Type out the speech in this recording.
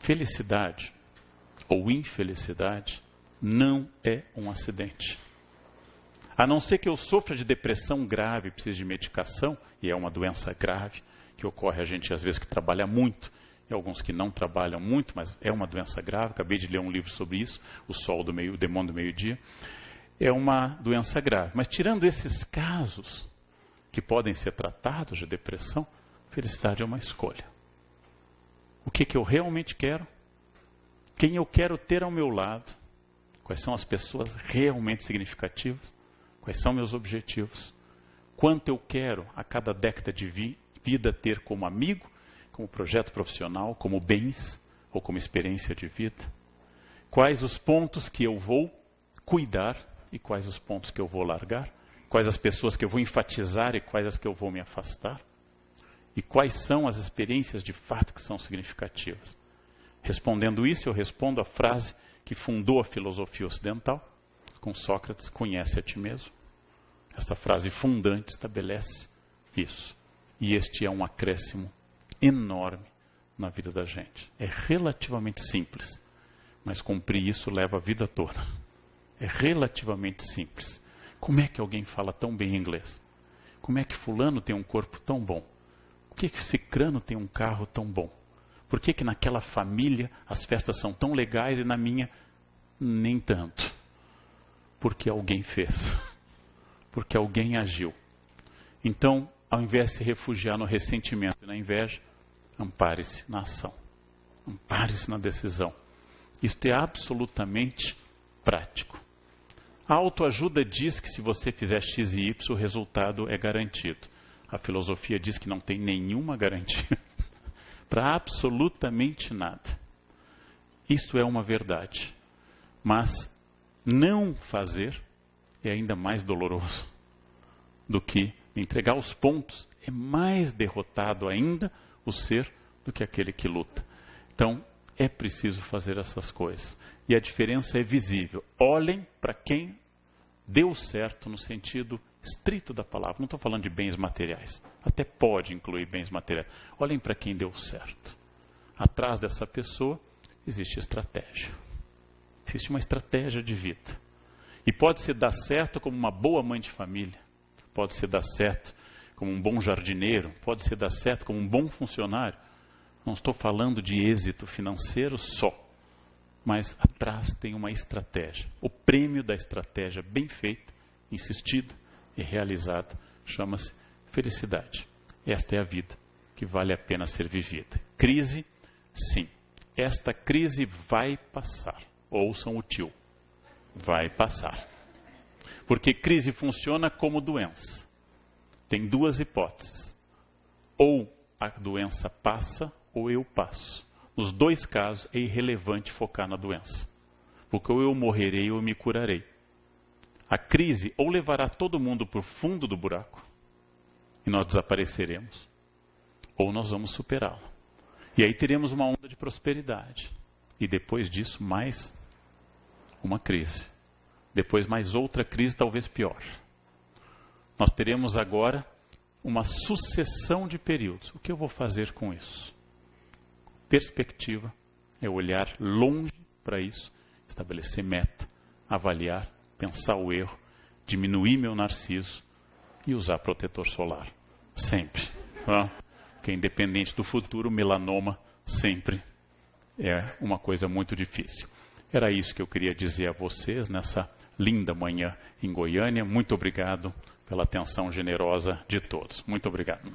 Felicidade ou infelicidade não é um acidente. A não ser que eu sofra de depressão grave, precise de medicação, e é uma doença grave, que ocorre a gente às vezes que trabalha muito, e alguns que não trabalham muito, mas é uma doença grave. Acabei de ler um livro sobre isso, O Demônio do Meio-Dia. É uma doença grave. Mas tirando esses casos que podem ser tratados de depressão, felicidade é uma escolha. O que eu realmente quero? Quem eu quero ter ao meu lado? Quais são as pessoas realmente significativas? Quais são meus objetivos? Quanto eu quero a cada década de vida ter como amigo, como projeto profissional, como bens ou como experiência de vida? Quais os pontos que eu vou cuidar e quais os pontos que eu vou largar? Quais as pessoas que eu vou enfatizar e quais as que eu vou me afastar? E quais são as experiências de fato que são significativas? Respondendo isso, eu respondo a frase que fundou a filosofia ocidental, com Sócrates: conhece a ti mesmo. Essa frase fundante estabelece isso. E este é um acréscimo enorme na vida da gente. É relativamente simples, mas cumprir isso leva a vida toda. É relativamente simples. Como é que alguém fala tão bem inglês? Como é que fulano tem um corpo tão bom? Por que cicrano tem um carro tão bom? Por que naquela família as festas são tão legais e na minha nem tanto? Porque alguém fez. Porque alguém agiu. Então, ao invés de se refugiar no ressentimento e na inveja, ampare-se na ação. Ampare-se na decisão. Isto é absolutamente prático. A autoajuda diz que se você fizer X e Y, o resultado é garantido. A filosofia diz que não tem nenhuma garantia para absolutamente nada. Isso é uma verdade. Mas não fazer é ainda mais doloroso do que entregar os pontos. É mais derrotado ainda o ser do que aquele que luta. Então, é preciso fazer essas coisas. E a diferença é visível. Olhem para quem deu certo no sentido estrito da palavra. Não estou falando de bens materiais. Até pode incluir bens materiais. Olhem para quem deu certo. Atrás dessa pessoa existe estratégia. Existe uma estratégia de vida. E pode se dar certo como uma boa mãe de família. Pode se dar certo como um bom jardineiro. Pode se dar certo como um bom funcionário. Não estou falando de êxito financeiro só. Mas atrás tem uma estratégia. O prêmio da estratégia bem feita, insistida e realizada chama-se felicidade. Esta é a vida que vale a pena ser vivida. Crise, sim. Esta crise vai passar. Ouçam o tio. Vai passar. Porque crise funciona como doença. Tem duas hipóteses. Ou a doença passa ou eu passo. Nos dois casos é irrelevante focar na doença. Porque ou eu morrerei ou eu me curarei. A crise ou levará todo mundo para o fundo do buraco e nós desapareceremos, ou nós vamos superá-la. E aí teremos uma onda de prosperidade. E depois disso, mais uma crise. Depois mais outra crise, talvez pior. Nós teremos agora uma sucessão de períodos. O que eu vou fazer com isso? Perspectiva é olhar longe para isso, estabelecer meta, avaliar, pensar o erro, diminuir meu narciso e usar protetor solar. Sempre. Porque independente do futuro, melanoma sempre é uma coisa muito difícil. Era isso que eu queria dizer a vocês nessa linda manhã em Goiânia. Muito obrigado pela atenção generosa de todos. Muito obrigado.